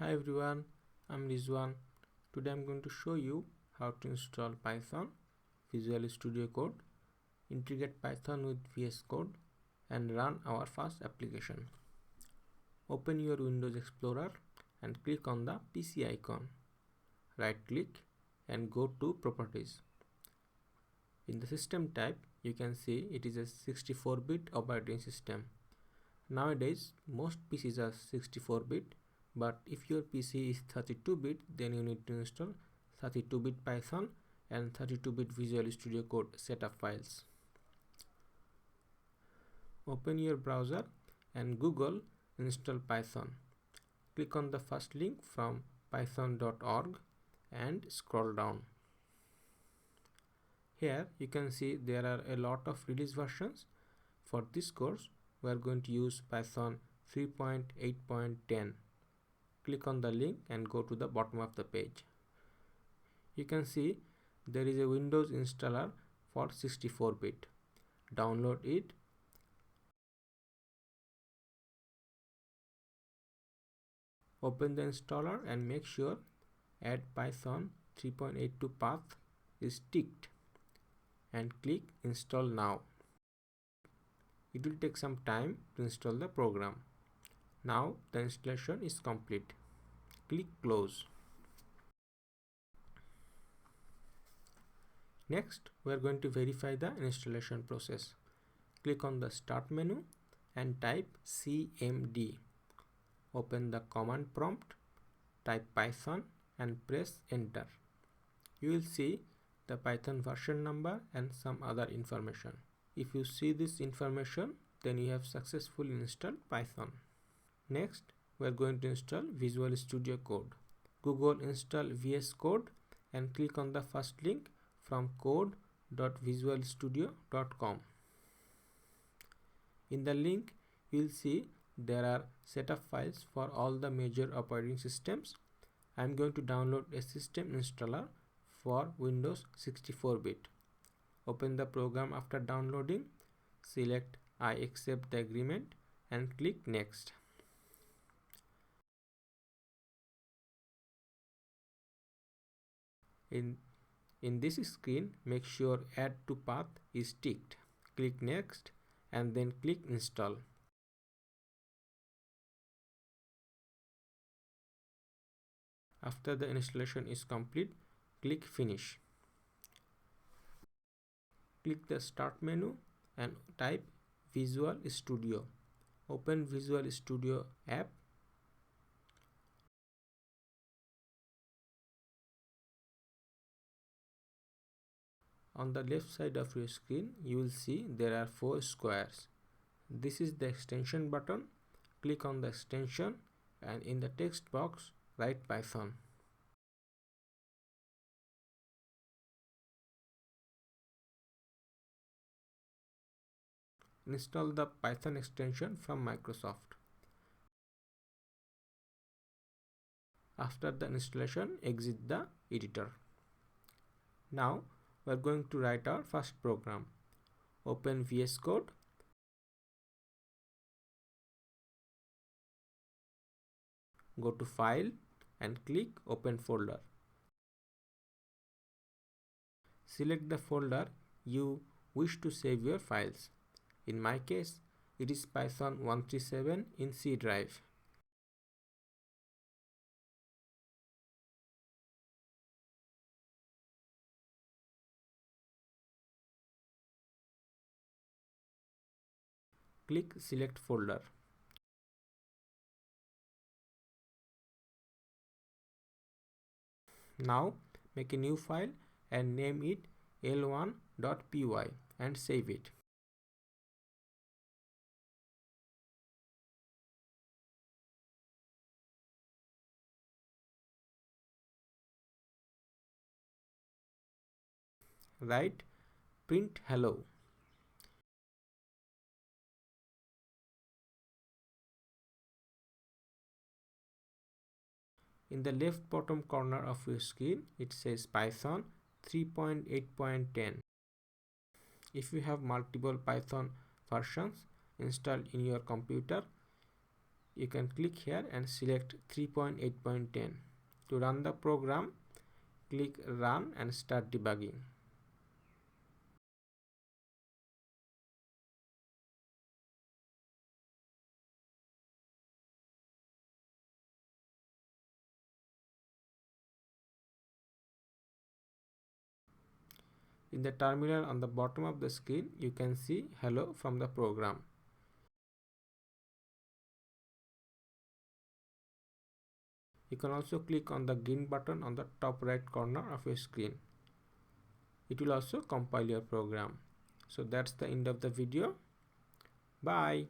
Hi everyone, I'm Rezwan. Today I'm going to show you how to install Python, Visual Studio Code, integrate Python with VS Code and run our first application. Open your Windows Explorer and click on the PC icon. Right click and go to Properties. In the system type, you can see it is a 64-bit operating system. Nowadays, most PCs are 64-bit, but if your PC is 32-bit, then you need to install 32-bit Python and 32-bit Visual Studio Code setup files. Open your browser and Google install Python. Click on the first link from python.org and scroll down. Here you can see there are a lot of release versions. For this course, we are going to use Python 3.8.10. Click on the link and go to the bottom of the page. You can see there is a Windows installer for 64-bit. Download it. Open the installer and make sure Add Python 3.82 path is ticked and click Install Now. It will take some time to install the program. Now the installation is complete. Click Close. Next, we are going to verify the installation process. Click on the Start menu and type cmd. Open the command prompt, type Python and press Enter. You will see the Python version number and some other information. If you see this information, then you have successfully installed Python. Next, we are going to install Visual Studio Code. Google install VS Code and click on the first link from code.visualstudio.com. In the link, you will see there are setup files for all the major operating systems. I am going to download a system installer for Windows 64-bit. Open the program after downloading, select I accept the agreement and click Next. In this screen, make sure Add to Path is ticked. Click Next and then click Install. After the installation is complete, click Finish. Click the Start menu and type Visual Studio. Open Visual Studio app. On the left side of your screen, you will see there are 4 squares. This is the extension button. Click on the extension and in the text box, write Python. Install the Python extension from Microsoft. After the installation, exit the editor. Now we are going to write our first program. Open VS Code. Go to File and click Open Folder. Select the folder you wish to save your files. In my case, it is Python 137 in C drive. Click Select Folder. Now make a new file and name it l1.py and save it. Write print hello. In the left bottom corner of your screen, it says Python 3.8.10. If you have multiple Python versions installed in your computer, you can click here and select 3.8.10. To run the program, click Run and start debugging. In the terminal on the bottom of the screen, you can see hello from the program. You can also click on the green button on the top right corner of your screen. It will also compile your program. So that's the end of the video. Bye.